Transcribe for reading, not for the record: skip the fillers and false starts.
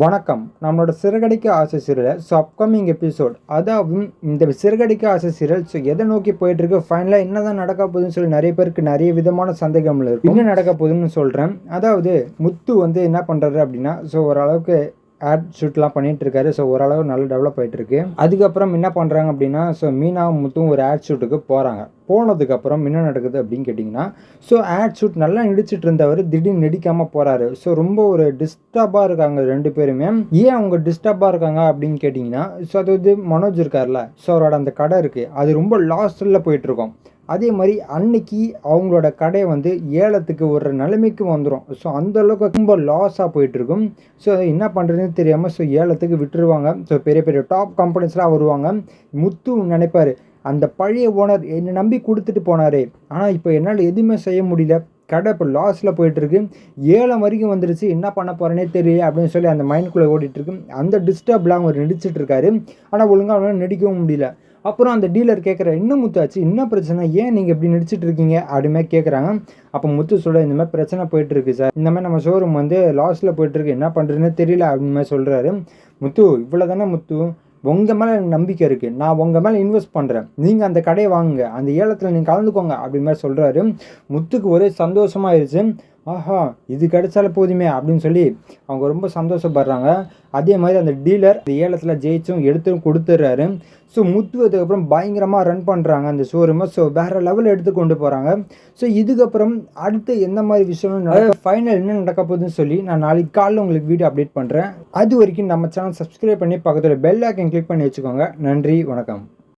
வணக்கம். நம்மளோட சிறகடிக்க ஆசை சீரியல் அப்கமிங் எபிசோட், அதாவது இந்த சிறகடிக்க ஆசை சீரியல் எதை நோக்கி போயிட்டு இருக்கு, ஃபைனலாக என்னதான் நடக்க போகுதுன்னு சொல்லி நிறைய பேருக்கு நிறைய விதமான சந்தேகங்கள் இருக்கு. என்ன நடக்க போகுதுன்னு சொல்கிறேன். அதாவது முத்து என்ன பண்ணுறாரு அப்படின்னா, ஓரளவுக்கு ஆட் ஷூட்லாம் பண்ணிட்டு இருக்காரு. ஓரளவு நல்லா டெவலப் ஆகிட்டு இருக்கு. அதுக்கப்புறம் என்ன பண்ணுறாங்க அப்படின்னா, மீனா முத்தும் ஒரு ஆட் ஷூட்டுக்கு போகிறாங்க. போனதுக்கப்புறம் என்ன நடக்குது அப்படின்னு கேட்டிங்கன்னா, ஆட் ஷூட் நல்லா நடிச்சிட்டு இருந்தவர் திடீர்னு நடிக்காமல் போகிறாரு. ரொம்ப ஒரு டிஸ்டர்பாக இருக்காங்க ரெண்டு பேருமே. ஏன் அவங்க டிஸ்டர்பாக இருக்காங்க அப்படின்னு கேட்டிங்கன்னா, அது மனோஜ் இருக்கார்ல, அவரோட அந்த கடை இருக்குது, அது ரொம்ப லாஸ்ட்டில் போயிட்டுருக்கோம். அதே மாதிரி அன்னைக்கு அவங்களோட கடை ஏலத்துக்கு ஒரு நிலைமைக்கு வந்துடும். அந்தளவுக்கு ரொம்ப லாஸாக போயிட்டுருக்கும். என்ன பண்ணுறதுன்னு தெரியாமல் ஏலத்துக்கு விட்டுருவாங்க. பெரிய பெரிய டாப் கம்பெனிஸ்லாம் வருவாங்க. முத்து நினைப்பார், அந்த பழைய ஓனர் என்னை நம்பி கொடுத்துட்டு போனாரே, ஆனால் இப்போ என்னால் எதுவுமே செய்ய முடியல, கடை இப்போ லாஸில் போயிட்டுருக்கு, ஏலம் வரைக்கும் வந்துருச்சு, என்ன பண்ண போகிறேனே தெரியல அப்படின்னு சொல்லி அந்த மைண்டுக்குள்ளே ஓடிட்டுருக்கு. அந்த டிஸ்டர்ப்லாம் அவர் நடிச்சிட்ருக்காரு. ஆனால் ஒழுங்காக அவனால் நடிக்கவும் முடியல. அப்புறம் அந்த டீலர் கேட்குற, என்ன முத்தாச்சு, என்ன பிரச்சனை, ஏன் நீங்கள் இப்படி நடிச்சிட்டு இருக்கீங்க அப்படிமாதிரி கேட்குறாங்க. அப்போ முத்து சொல்ல, இந்த மாதிரி பிரச்சனை போயிட்டுருக்கு சார், இந்த மாதிரி நம்ம ஷோரூம் லாஸில் போயிட்டுருக்கு, என்ன பண்ணுறதுன்னு தெரியல அப்படின்னு மாதிரி சொல்கிறாரு. முத்து, இவ்வளோ தானே முத்து, உங்கள் மேலே எனக்கு நம்பிக்கை இருக்குது, நான் உங்கள் மேலே இன்வெஸ்ட் பண்ணுறேன், நீங்கள் அந்த கடையை வாங்குங்க, அந்த ஏலத்தில் நீங்கள் கலந்துக்கோங்க அப்படின்னு மாதிரி சொல்கிறாரு. முத்துக்கு ஒரே சந்தோஷமாயிருச்சு. ஆஹா, இது கிடைச்சால போதுமே அப்படின்னு சொல்லி அவங்க ரொம்ப சந்தோஷப்படுறாங்க. அதே மாதிரி அந்த டீலர் அந்த ஏலத்தில் ஜெயிச்சும் எடுத்தும் கொடுத்துட்றாரு. முத்து அதுக்கப்புறம் பயங்கரமாக ரன் பண்ணுறாங்க அந்த ஷோரூமை. வேறு லெவலில் எடுத்து கொண்டு போகிறாங்க. இதுக்கப்புறம் அடுத்து எந்த மாதிரி விஷயம் ஃபைனல் என்ன நடக்க போகுதுன்னு சொல்லி நான் நாளைக்கு காலையில் உங்களுக்கு வீடியோ அப்டேட் பண்ணுறேன். அது வரைக்கும் நம்ம சேனல் சப்ஸ்கிரைப் பண்ணி பக்கத்தில் பெல் ஐக்கன் கிளிக் பண்ணி வச்சுக்கோங்க. நன்றி, வணக்கம்.